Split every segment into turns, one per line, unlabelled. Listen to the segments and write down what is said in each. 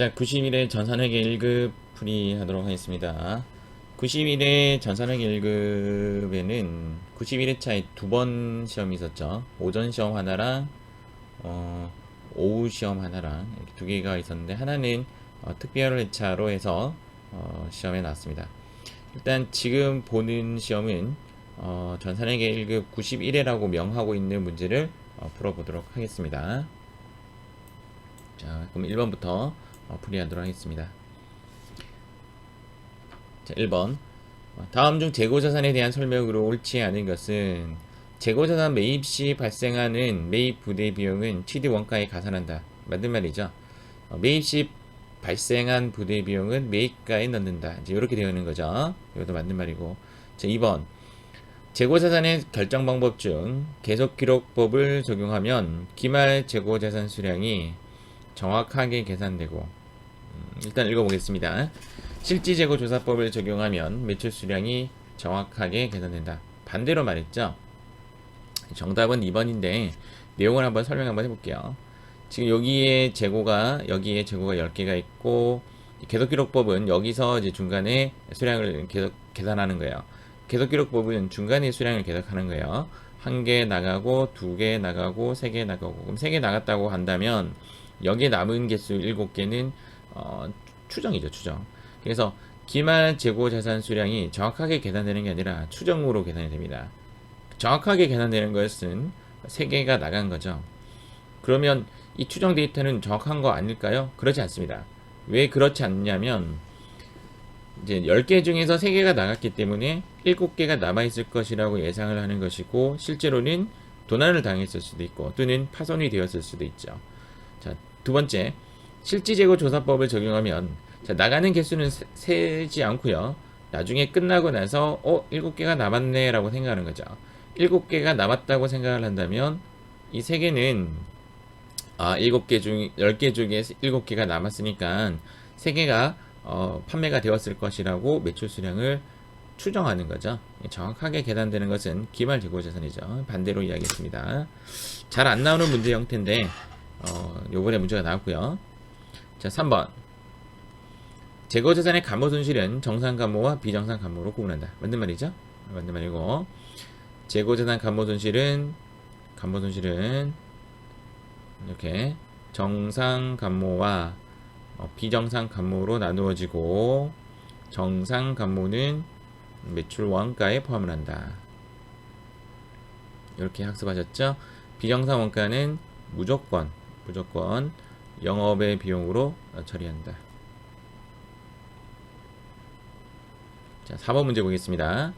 자, 90일의 전산회계 1급 풀이하도록 하겠습니다. 90일의 전산회계 1급에는 91회차에 두 번 시험이 있었죠. 오전 시험 하나랑 오후 시험 하나랑 이렇게 두 개가 있었는데 하나는 특별 회차로 해서 시험에 나왔습니다. 일단 지금 보는 시험은 전산회계 1급 91회라고 명하고 있는 문제를 풀어보도록 하겠습니다. 자, 그럼 1번부터 풀이하도록 하겠습니다. 자, 1번. 다음 중 재고자산에 대한 설명으로 옳지 않은 것은 재고자산 매입 시 발생하는 매입 부대 비용은 취득 원가에 가산한다. 맞는 말이죠. 매입 시 발생한 부대 비용은 매입가에 넣는다. 이제 이렇게 되어 있는 거죠. 이것도 맞는 말이고. 자, 2번. 재고자산의 결정 방법 중 계속기록법을 적용하면 기말 재고자산 수량이 정확하게 계산되고, 일단 읽어보겠습니다. 실지재고조사법을 적용하면 매출 수량이 정확하게 계산된다. 반대로 말했죠. 정답은 2번인데 내용을 한번 설명 한번 해볼게요. 지금 여기에 재고가 10개가 있고, 계속기록법은 여기서 이제 중간에 수량을 계속 계산하는 거예요. 계속기록법은 중간에 수량을 계속하는 거예요. 1개 나가고 2개 나가고 3개 나가고, 그럼 3개 나갔다고 한다면 여기에 남은 개수 7개는 추정이죠, 추정. 그래서 기말 재고 자산 수량이 정확하게 계산되는 게 아니라 추정으로 계산이 됩니다. 정확하게 계산되는 것은 3개가 나간 거죠. 그러면 이 추정 데이터는 정확한 거 아닐까요? 그렇지 않습니다. 왜 그렇지 않냐면 이제 10개 중에서 3개가 나갔기 때문에 7개가 남아있을 것이라고 예상을 하는 것이고, 실제로는 도난을 당했을 수도 있고 또는 파손이 되었을 수도 있죠. 자, 두 번째, 실지재고조사법을 적용하면, 자, 나가는 개수는 세지 않고요. 나중에 끝나고 나서 7개가 남았네 라고 생각하는 거죠. 7개가 남았다고 생각을 한다면 이 3개는 7개 중 10개 중에 7개가 남았으니까 3개가 판매가 되었을 것이라고 매출 수량을 추정하는 거죠. 정확하게 계산되는 것은 기말 재고자산이죠. 반대로 이야기했습니다. 잘 안 나오는 문제 형태인데 요번에 문제가 나왔고요. 자, 3번. 재고자산의 감모손실은 정상감모와 비정상감모로 구분한다. 맞는 말이죠? 맞는 말이고, 재고자산 감모손실은 이렇게 정상감모와 비정상감모로 나누어지고, 정상감모는 매출 원가에 포함을 한다. 이렇게 학습하셨죠? 비정상 원가는 무조건 영업의 비용으로 처리한다. 자, 4번 문제 보겠습니다.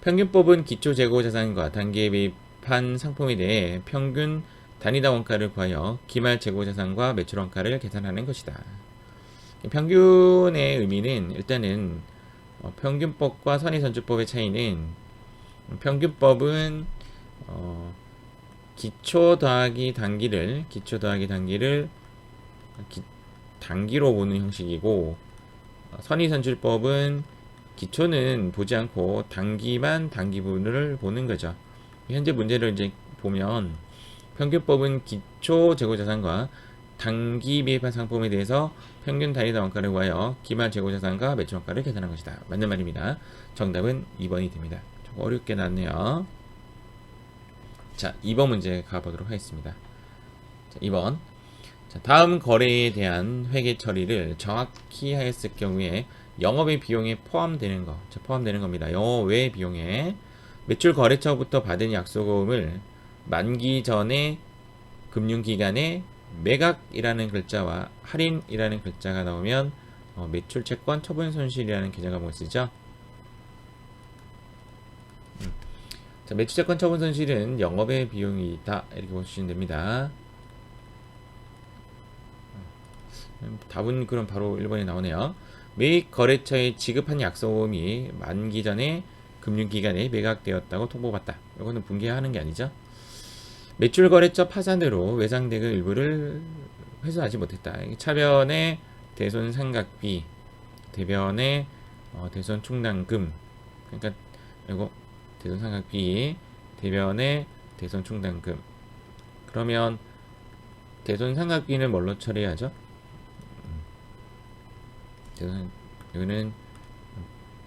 평균법은 기초재고자산과 단기에 매입한 상품에 대해 평균 단위당 원가를 구하여 기말 재고자산과 매출 원가를 계산하는 것이다. 평균의 의미는 일단은 평균법과 선의선주법의 차이는, 평균법은 기초 더하기 단기를 단기로 보는 형식이고, 선의선출법은 기초는 보지 않고 단기분을 보는 거죠. 현재 문제를 이제 보면 평균법은 기초 재고자산과 단기 매입한 상품에 대해서 평균 단위당 원가를 구하여 기말 재고자산과 매출 원가를 계산한 것이다. 맞는 말입니다. 정답은 2번이 됩니다. 좀 어렵게 나왔네요. 자, 2번 문제 가보도록 하겠습니다. 자, 2번. 자, 다음 거래에 대한 회계 처리를 정확히 하였을 경우에 영업의 비용에 포함되는 겁니다. 영업 외 비용에 매출 거래처부터 받은 약속금을 만기 전에 금융기관에 매각이라는 글자와 할인이라는 글자가 나오면 매출 채권 처분 손실이라는 계정 과목을 쓰죠. 자, 매출 채권 처분 손실은 영업의 비용이다, 이렇게 보시면 됩니다. 답은 그럼 바로 1번에 나오네요. 매입 거래처에 지급한 약속금이 만기 전에 금융기관에 매각되었다고 통보받다. 이거는 분개하는 게 아니죠. 매출 거래처 파산으로 외상대금 일부를 회수하지 못했다. 차변의 대손 상각비, 대변의 대손 충당금. 그러니까 이거 대손 상각비, 대변의 대손 충당금. 그러면 대손 상각비는 뭘로 처리하죠? 이거는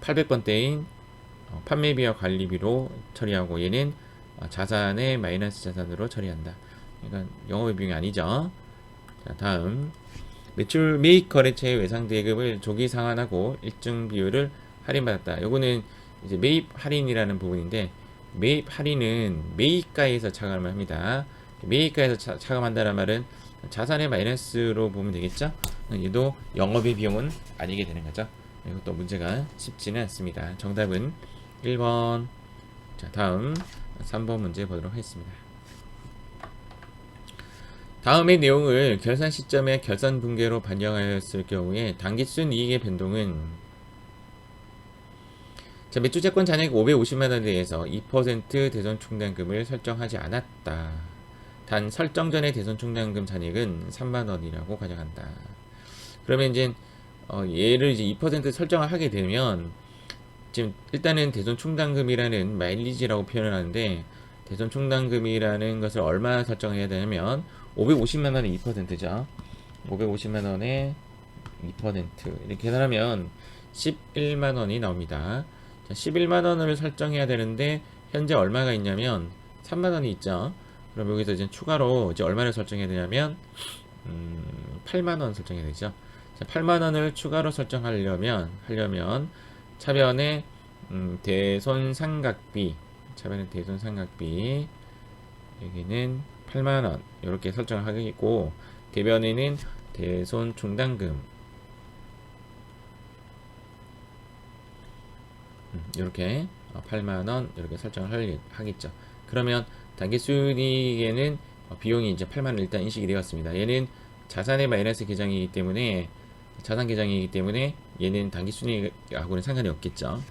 800번대인 판매비와 관리비로 처리하고 얘는 자산의 마이너스 자산으로 처리한다. 그러니까 영업의 비용이 아니죠. 자, 다음 매출 매입 거래처의 외상 대금을 조기 상환하고 일정 비율을 할인받았다. 요거는 이제 매입 할인이라는 부분인데 매입 할인은 매입가에서 차감을 합니다. 매입가에서 차감한다는 말은 자산의 마이너스로 보면 되겠죠. 얘도 영업의 비용은 아니게 되는 거죠. 이것도 문제가 쉽지는 않습니다. 정답은 1번. 자, 다음 3번 문제 보도록 하겠습니다. 다음의 내용을 결산 시점에 결산 분계로 반영하였을 경우에 당기순 이익의 변동은 자, 매출채권 잔액 550만원에 대해서 2% 대손 총량금을 설정하지 않았다. 단 설정 전의 대손 총량금 잔액은 3만원이라고 가정한다. 그러면 이제 얘를 이제 2% 설정을 하게 되면 지금 일단은 대손 총량금이라는 마일리지라고 표현을 하는데 대손 총량금이라는 것을 얼마 설정해야 되냐면 550만원의 2%죠. 550만원의 2% 이렇게 계산하면 11만원이 나옵니다. 자, 11만원을 설정해야 되는데 현재 얼마가 있냐면 3만원이 있죠. 그럼 여기서 이제 추가로 이제 얼마를 설정해야 되냐면 8만원 설정해야 되죠. 자, 8만원을 추가로 설정하려면 차변의 대손 상각비 여기는 8만원 이렇게 설정을 하겠고 대변에는 대손 충당금 이렇게 8만원 이렇게 설정을 하겠죠. 그러면 당기순이익에는 비용이 이제 8만원 일단 인식이 되었습니다. 얘는 자산의 마이너스 계정이기 때문에 자산 계정이기 때문에 얘는 당기순이익하고는 상관이 없겠죠.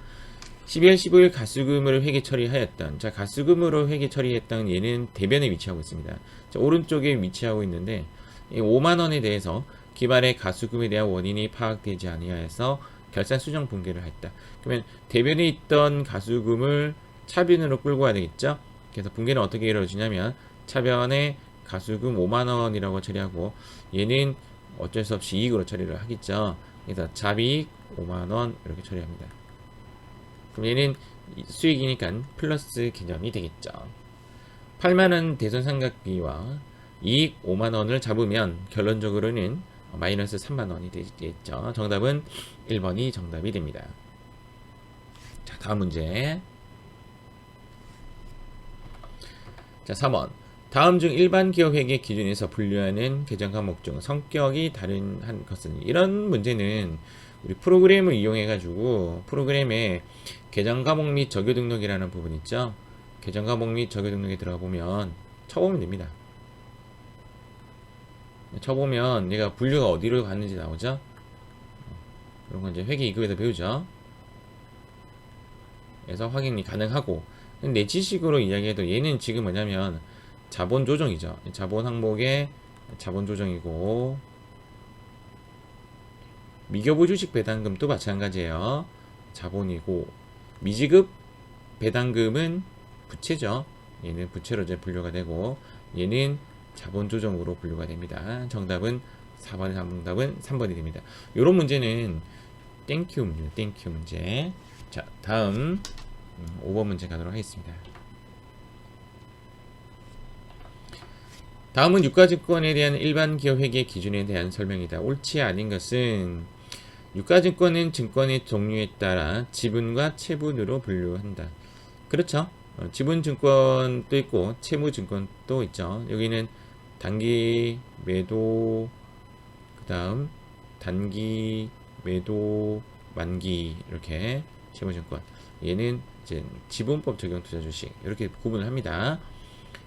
12월 15일 가수금으로 회계 처리하였던 자 가수금으로 회계 처리했던 얘는 대변에 위치하고 있습니다. 자, 오른쪽에 위치하고 있는데 5만원에 대해서 기반의 가수금에 대한 원인이 파악되지 아니하여서 결산 수정 분계를 했다. 그러면 대변에 있던 가수금을 차변으로 끌고 와야 되겠죠. 그래서 분계는 어떻게 이루어지냐면 차변에 가수금 5만원이라고 처리하고 얘는 어쩔 수 없이 이익으로 처리를 하겠죠. 그래서 잡이익 5만원 이렇게 처리합니다. 그럼 얘는 수익이니까 플러스 개념이 되겠죠. 8만원 대손 상각비와 이익 5만원을 잡으면 결론적으로는 마이너스 3만원이 되겠죠. 정답은 1번이 정답이 됩니다. 자, 다음 문제. 자, 3번. 다음 중 일반 기업 회계 기준에서 분류하는 계정 과목 중 성격이 다른 한 것은 이런 문제는 우리 프로그램을 이용해 가지고 프로그램에 계정 과목 및 적요 등록이라는 부분 있죠. 계정 과목 및 적요 등록에 들어가 보면 쳐보면 됩니다. 쳐보면 얘가 분류가 어디로 갔는지 나오죠. 이런 건 이제 회계 2급에서 배우죠. 그래서 확인이 가능하고 내 지식으로 이야기해도 얘는 지금 뭐냐면 자본 조정이죠. 자본 항목의 자본 조정이고 미교부 주식 배당금도 마찬가지예요. 자본이고 미지급 배당금은 부채죠. 얘는 부채로 이제 분류가 되고 얘는 자본 조정으로 분류가 됩니다. 정답은 4번의 정답은 3번이 됩니다. 이런 문제는 땡큐 문제, 땡큐 문제. 자, 다음 5번 문제 가도록 하겠습니다. 다음은 유가증권에 대한 일반 기업 회계 기준에 대한 설명이다. 옳지 아닌 것은 유가증권은 증권의 종류에 따라 지분과 채분으로 분류한다. 그렇죠. 지분증권도 있고 채무증권도 있죠. 여기는 단기 매도 그 다음 단기 매도 만기 이렇게 채무증권 얘는 이제 지분법 적용 투자 주식 이렇게 구분을 합니다.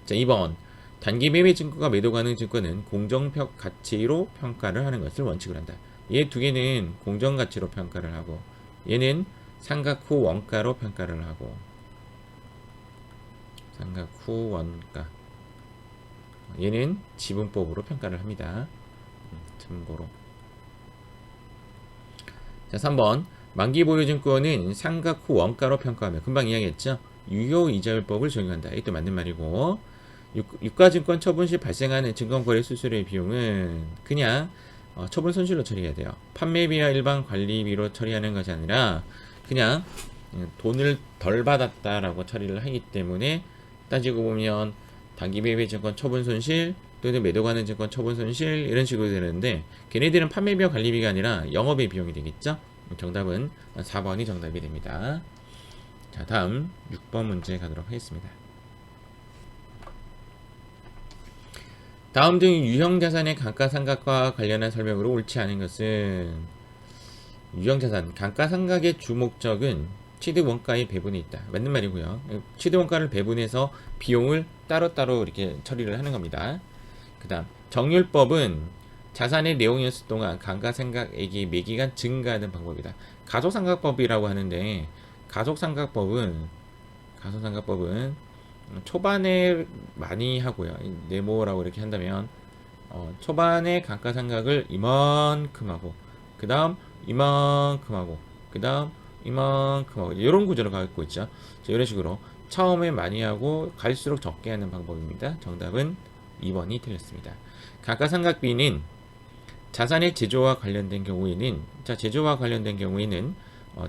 자, 2번 단기 매매 증권과 매도 가능 증권은 공정 가치로 평가를 하는 것을 원칙으로 한다. 얘 두 개는 공정 가치로 평가를 하고 얘는 상각 후 원가로 평가를 하고 상각 후 원가 얘는 지분법으로 평가를 합니다. 참고로. 자, 3번 만기 보유증권은 상각 후 원가로 평가하며 금방 이야기했죠. 유효이자율법을 적용한다. 이것도 맞는 말이고 유가증권 처분 시 발생하는 증권거래 수수료의 비용은 그냥 처분 손실로 처리해야 돼요. 판매비와 일반 관리비로 처리하는 것이 아니라 그냥 돈을 덜 받았다라고 처리를 하기 때문에 따지고 보면 단기매매증권 처분 손실 또는 매도 가는 증권 처분 손실 이런 식으로 되는데 걔네들은 판매비와 관리비가 아니라 영업의 비용이 되겠죠. 정답은 4번이 정답이 됩니다. 자, 다음 6번 문제 가도록 하겠습니다. 다음 중 유형자산의 감가상각과 관련한 설명으로 옳지 않은 것은 유형자산 감가상각의 주목적은 취득원가의 배분에 있다. 맞는 말이고요. 취득원가를 배분해서 비용을 따로따로 이렇게 처리를 하는 겁니다. 그 다음 정률법은 자산의 내용이었을 동안 감가상각액이 매기간 증가하는 방법이다. 가속상각법이라고 하는데 가속상각법은 초반에 많이 하고요. 네모라고 이렇게 한다면 초반에 감가상각을 이만큼 하고 그 다음 이만큼 하고 그 다음 이만큼 하고 이런 구조로 가고 있죠. 자, 이런 식으로 처음에 많이 하고 갈수록 적게 하는 방법입니다. 정답은 2번이 틀렸습니다. 감가상각비는 자산의 제조와 관련된 경우에는 제조와 관련된 경우에는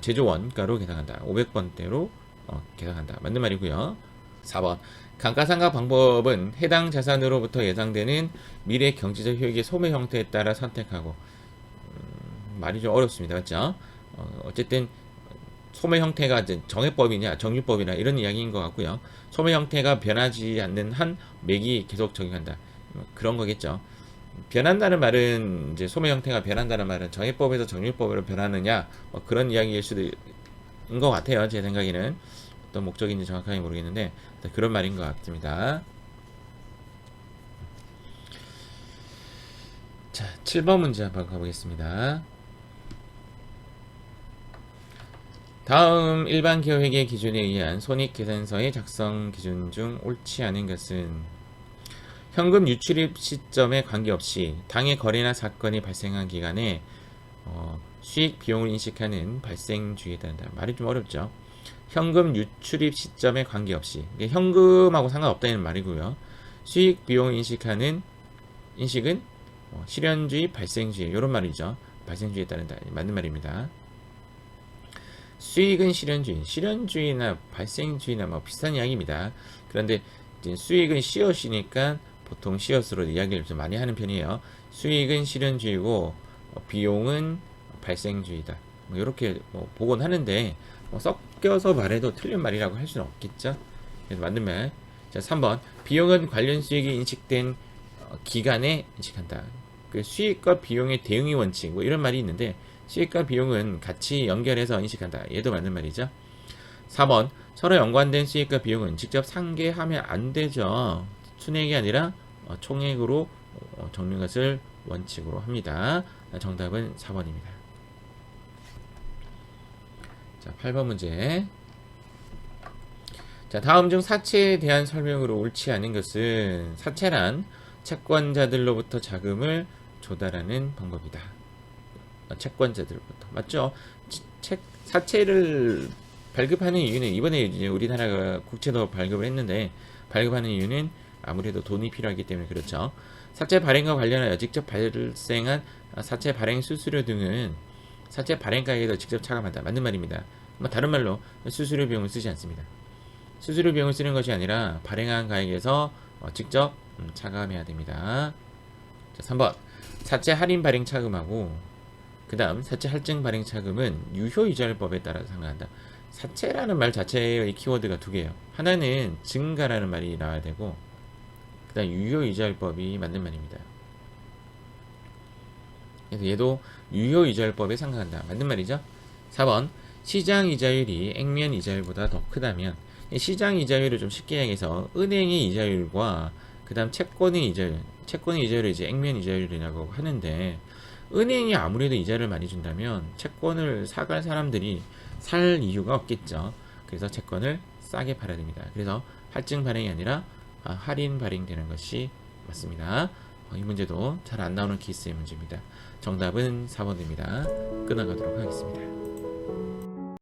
제조 원가로 계산한다. 500번대로 계산한다. 맞는 말이고요. 4번 감가상각 방법은 해당 자산으로부터 예상되는 미래 경제적 효익의 소매 형태에 따라 선택하고 말이 좀 어렵습니다. 맞죠? 어쨌든 소매 형태가 이제 정해법이냐 정률법이나 이런 이야기인 것 같고요. 소매 형태가 변하지 않는 한 맥이 계속 적용한다. 그런 거겠죠. 변한다는 말은 이제 소매 형태가 변한다는 말은 정해법에서 정률법으로 변하느냐 그런 이야기일 수도 있는 것 같아요. 제 생각에는 어떤 목적인지 정확하게 모르겠는데 그런 말인 것 같습니다. 자, 7번 문제 한번 가보겠습니다. 다음 일반 기업회계 기준에 의한 손익계산서의 작성 기준 중 옳지 않은 것은 현금 유출입 시점에 관계없이 당해 거래나 사건이 발생한 기간에 수익 비용을 인식하는 발생주의에 따른다. 말이 좀 어렵죠. 현금 유출입 시점에 관계없이 현금하고 상관없다는 말이고요. 수익 비용을 인식은 실현주의, 발생주의 이런 말이죠. 발생주의에 따른다. 맞는 말입니다. 수익은 실현주의나 발생주의나 뭐 비슷한 이야기입니다. 그런데 수익은 씨앗이니까 보통 씨앗으로 이야기를 좀 많이 하는 편이에요. 수익은 실현주의고 비용은 발생주의다. 뭐 이렇게 보곤 하는데 섞여서 말해도 틀린 말이라고 할 수는 없겠죠. 그래서 맞는 말. 자, 3번 비용은 관련 수익이 인식된 기간에 인식한다. 그 수익과 비용의 대응의 원칙 뭐 이런 말이 있는데 수익과 비용은 같이 연결해서 인식한다. 얘도 맞는 말이죠. 4번 서로 연관된 수익과 비용은 직접 상계하면 안 되죠. 순액이 아니라 총액으로 적는 것을 원칙으로 합니다. 정답은 4번입니다. 자, 8번 문제. 자, 다음 중 사채에 대한 설명으로 옳지 않은 것은 사채란 채권자들로부터 자금을 조달하는 방법이다. 채권자들부터 맞죠? 사채를 발급하는 이유는 이번에 이제 우리나라가 국채도 발급을 했는데 발급하는 이유는 아무래도 돈이 필요하기 때문에 그렇죠. 사채 발행과 관련하여 직접 발생한 사채 발행 수수료 등은 사채 발행가에도 직접 차감한다. 맞는 말입니다. 다른 말로 수수료 비용을 쓰지 않습니다. 수수료 비용을 쓰는 것이 아니라 발행한 가액에서 직접 차감해야 됩니다. 자, 3번 사채 할인 발행 차감하고 그 다음 사채 할증 발행 차감은 유효이자율법에 따라 상관한다. 사채라는 말 자체의 키워드가 두 개예요. 하나는 증가라는 말이 나와야 되고 그 다음 유효이자율법이 맞는 말입니다. 그래서 얘도 유효이자율법에 상관한다. 맞는 말이죠. 4번 시장이자율이 액면이자율보다 더 크다면 시장이자율을 좀 쉽게 얘기해서 은행의 이자율과 그 다음 채권의 이자율을 이제 액면이자율이라고 하는데 은행이 아무래도 이자를 많이 준다면 채권을 사갈 사람들이 살 이유가 없겠죠. 그래서 채권을 싸게 팔아야 됩니다. 그래서 할증 발행이 아니라 할인 발행되는 것이 맞습니다. 이 문제도 잘 안 나오는 케이스의 문제입니다. 정답은 4번입니다. 끊어가도록 하겠습니다.